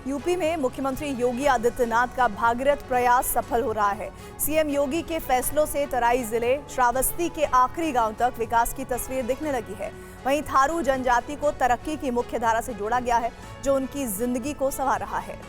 UP में मुख्यमंत्री योगी आदित्यनाथ का भागीरथ प्रयास सफल हो रहा है। सीएम योगी के फैसलों से तराई जिले श्रावस्ती के आखिरी गांव तक विकास की तस्वीर दिखने लगी है। वहीं थारू जनजाति को तरक्की की मुख्य धारा से जोड़ा गया है, जो उनकी जिंदगी को संवार रहा है।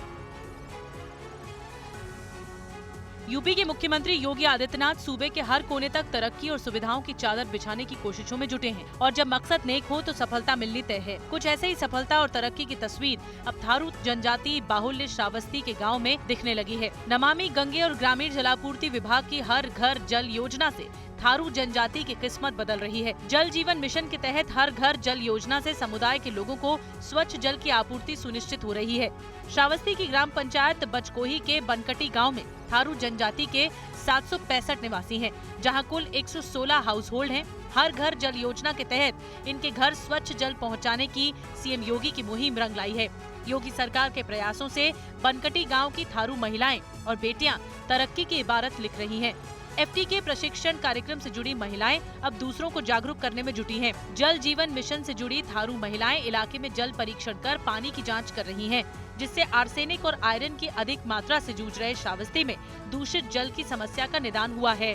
यूपी के मुख्यमंत्री योगी आदित्यनाथ सूबे के हर कोने तक तरक्की और सुविधाओं की चादर बिछाने की कोशिशों में जुटे हैं और जब मकसद नेक हो तो सफलता मिलनी तय है। कुछ ऐसे ही सफलता और तरक्की की तस्वीर अब थारू जनजाति बाहुल्य श्रावस्ती के गांव में दिखने लगी है। नमामि गंगे और ग्रामीण जलापूर्ति विभाग की हर घर जल योजना से थारू जनजाति की किस्मत बदल रही है। जल जीवन मिशन के तहत हर घर जल योजना से समुदाय के लोगों को स्वच्छ जल की आपूर्ति सुनिश्चित हो रही है। श्रावस्ती की ग्राम पंचायत बचकोही के बनकटी गांव में थारू जनजाति के 765 निवासी हैं, जहां कुल 116 हाउस होल्ड हैं। हर घर जल योजना के तहत इनके घर स्वच्छ जल पहुंचाने की सीएम योगी की मुहिम रंग लाई है। योगी सरकार के प्रयासों से बनकटी गांव की थारू महिलाएं और बेटियां तरक्की की इबारत लिख रही हैं। FT के प्रशिक्षण कार्यक्रम से जुड़ी महिलाएं अब दूसरों को जागरूक करने में जुटी हैं। जल जीवन मिशन से जुड़ी थारू महिलाएं इलाके में जल परीक्षण कर पानी की जांच कर रही हैं, जिससे आर्सेनिक और आयरन की अधिक मात्रा से जूझ रहे श्रावस्ती में दूषित जल की समस्या का निदान हुआ है।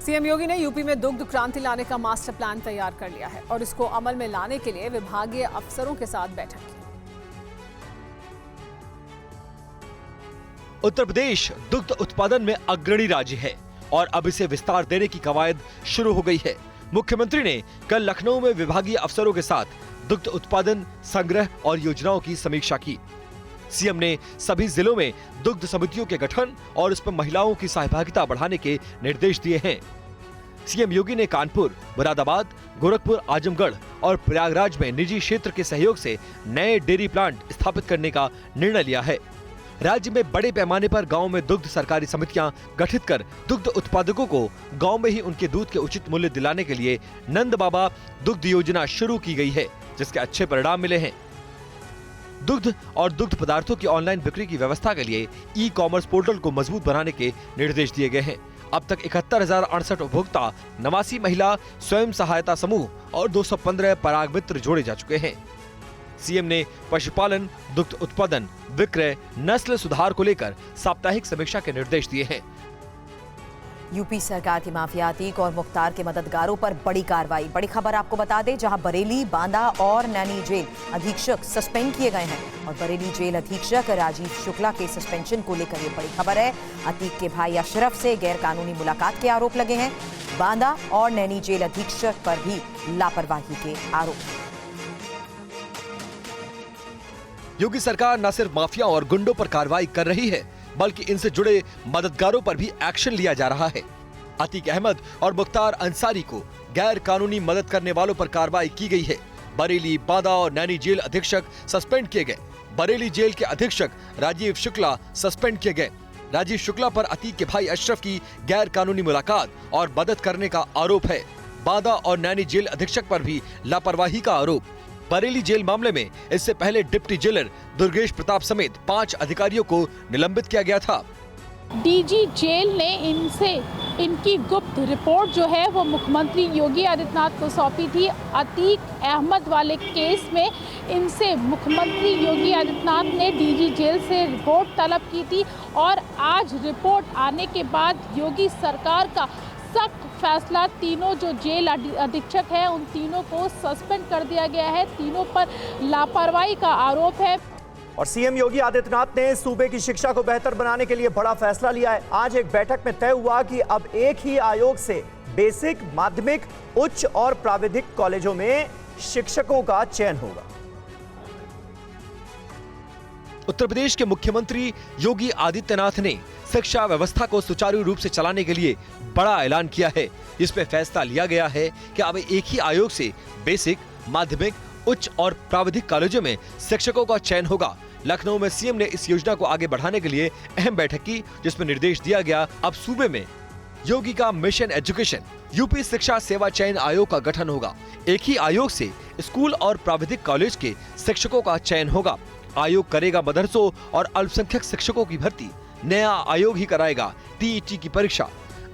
सीएम योगी ने यूपी में दुग्ध क्रांति लाने का मास्टर प्लान तैयार कर लिया है और इसको अमल में लाने के लिए विभागीय अफसरों के साथ बैठक की। उत्तर प्रदेश दुग्ध उत्पादन में अग्रणी राज्य है और अब इसे विस्तार देने की कवायद शुरू हो गई है। मुख्यमंत्री ने कल लखनऊ में विभागीय अफसरों के साथ दुग्ध उत्पादन, संग्रह और योजनाओं की समीक्षा की। सीएम ने सभी जिलों में दुग्ध समितियों के गठन और इसमें महिलाओं की सहभागिता बढ़ाने के निर्देश दिए हैं। सीएम योगी ने कानपुर, मुरादाबाद, गोरखपुर, आजमगढ़ और प्रयागराज में निजी क्षेत्र के सहयोग से नए डेयरी प्लांट स्थापित करने का निर्णय लिया है। राज्य में बड़े पैमाने पर गांव में दुग्ध सरकारी समितियां गठित कर दुग्ध उत्पादकों को गांव में ही उनके दूध के उचित मूल्य दिलाने के लिए नंद बाबा दुग्ध योजना शुरू की गई है, जिसके अच्छे परिणाम मिले हैं। दुग्ध और दुग्ध पदार्थों की ऑनलाइन बिक्री की व्यवस्था के लिए ई-कॉमर्स पोर्टल को मजबूत बनाने के निर्देश दिए गए हैं। अब तक 71,068 उपभोक्ता, 89 महिला स्वयं सहायता समूह और 215 पराग मित्र जोड़े जा चुके हैं। सीएम ने पशुपालन, दुग्ध उत्पादन, विक्रय, नस्ल सुधार को लेकर साप्ताहिक समीक्षा के निर्देश दिए हैं। यूपी सरकार की माफिया अतीक और मुख्तार के मददगारों पर बड़ी कार्रवाई। बड़ी खबर आपको बता दें, जहां बरेली, बांदा और नैनी जेल अधीक्षक सस्पेंड किए गए हैं और बरेली जेल अधीक्षक राजीव शुक्ला के सस्पेंशन को लेकर ये बड़ी खबर है। अतीक के भाई अशरफ से गैर कानूनी मुलाकात के आरोप लगे हैं। बांदा और नैनी जेल अधीक्षक पर भी लापरवाही के आरोप। योगी सरकार न सिर्फ माफिया और गुंडों पर कार्रवाई कर रही है, बल्कि इनसे जुड़े मददगारों पर भी एक्शन लिया जा रहा है। अतीक अहमद और मुख्तार अंसारी को गैर कानूनी मदद करने वालों पर कार्रवाई की गई है। बरेली, बांदा और नैनी जेल अधीक्षक सस्पेंड किए गए। बरेली जेल के अधीक्षक राजीव शुक्ला सस्पेंड किए गए। राजीव शुक्ला पर अतीक के भाई अशरफ की गैर कानूनी मुलाकात और मदद करने का आरोप है। बांदा और नैनी जेल अधीक्षक पर भी लापरवाही का आरोप। बरेली जेल मामले में इससे पहले डिप्टी जेलर दुर्गेश प्रताप समेत 5 अधिकारियों को निलंबित किया गया था। डीजी जेल ने इनकी गुप्त रिपोर्ट जो है वो मुख्यमंत्री योगी आदित्यनाथ को सौंपी थी। अतीक अहमद वाले केस में इनसे मुख्यमंत्री योगी आदित्यनाथ ने डीजी जेल से रिपोर्ट तलब की थी और आज रिपोर्ट आने के बाद योगी सरकार का सख्त फैसला, तीनों जो जेल अधीक्षक हैं उन तीनों को सस्पेंड कर दिया गया है। तीनों पर लापरवाही का आरोप है। और सीएम योगी आदित्यनाथ ने सूबे की शिक्षा को बेहतर बनाने के लिए बड़ा फैसला लिया है। आज एक बैठक में तय हुआ कि अब एक ही आयोग से बेसिक, माध्यमिक, उच्च और प्राविधिक कॉलेजों में शिक्षकों का चयन होगा। उत्तर प्रदेश के मुख्यमंत्री योगी आदित्यनाथ ने शिक्षा व्यवस्था को सुचारू रूप से चलाने के लिए बड़ा ऐलान किया है। इसमें फैसला लिया गया है कि अब एक ही आयोग से बेसिक, माध्यमिक, उच्च और प्राविधिक कॉलेजों में शिक्षकों का चयन होगा। लखनऊ में सीएम ने इस योजना को आगे बढ़ाने के लिए अहम बैठक की, जिसमें निर्देश दिया गया अब सूबे में योगी का मिशन एजुकेशन यूपी शिक्षा सेवा चयन आयोग का गठन होगा। एक ही आयोग से स्कूल और प्राविधिक कॉलेज के शिक्षकों का चयन होगा। आयोग करेगा मदरसों और अल्पसंख्यक शिक्षकों की भर्ती। नया आयोग ही कराएगा टीईटी की परीक्षा।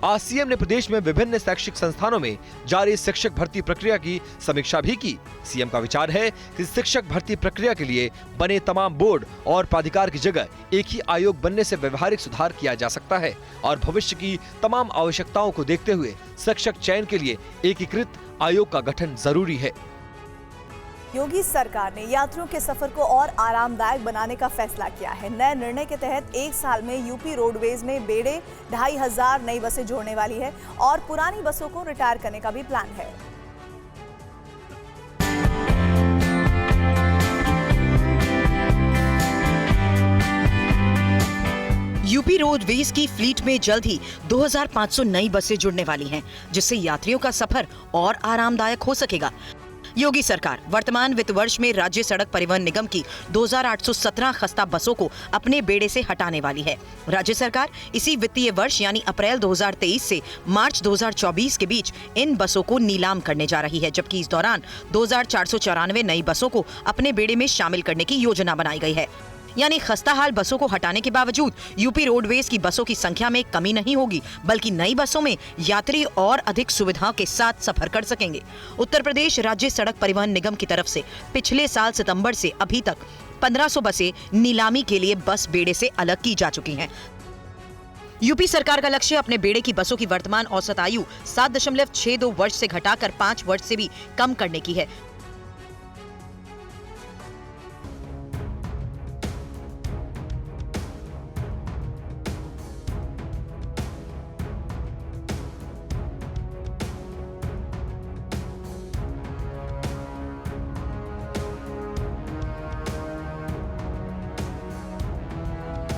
आज सीएम ने प्रदेश में विभिन्न शैक्षिक संस्थानों में जारी शिक्षक भर्ती प्रक्रिया की समीक्षा भी की। सीएम का विचार है कि शिक्षक भर्ती प्रक्रिया के लिए बने तमाम बोर्ड और प्राधिकार की जगह एक ही आयोग बनने से व्यवहारिक सुधार किया जा सकता है और भविष्य की तमाम आवश्यकताओं को देखते हुए शिक्षक चयन के लिए एकीकृत आयोग का गठन जरूरी है। योगी सरकार ने यात्रियों के सफर को और आरामदायक बनाने का फैसला किया है। नए निर्णय के तहत एक साल में यूपी रोडवेज में बेड़े 2500 नई बसें जोड़ने वाली है और पुरानी बसों को रिटायर करने का भी प्लान है। यूपी रोडवेज की फ्लीट में जल्द ही 2500 नई बसें जुड़ने वाली हैं, जिससे यात्रियों का सफर और आरामदायक हो सकेगा। योगी सरकार वर्तमान वित्त वर्ष में राज्य सड़क परिवहन निगम की 2817 खस्ता बसों को अपने बेड़े से हटाने वाली है। राज्य सरकार इसी वित्तीय वर्ष यानी अप्रैल 2023 से मार्च 2024 के बीच इन बसों को नीलाम करने जा रही है, जबकि इस दौरान 2494 नई बसों को अपने बेड़े में शामिल करने की योजना बनाई गई है। यानी खस्ताहाल बसों को हटाने के बावजूद यूपी रोडवेज की बसों की संख्या में कमी नहीं होगी, बल्कि नई बसों में यात्री और अधिक सुविधाओं के साथ सफर कर सकेंगे। उत्तर प्रदेश राज्य सड़क परिवहन निगम की तरफ से पिछले साल सितंबर से अभी तक 1500 बसें नीलामी के लिए बस बेड़े से अलग की जा चुकी हैं। यूपी सरकार का लक्ष्य अपने बेड़े की बसों की वर्तमान औसत आयु 7.62 वर्ष से घटाकर 5 वर्ष से भी कम करने की है।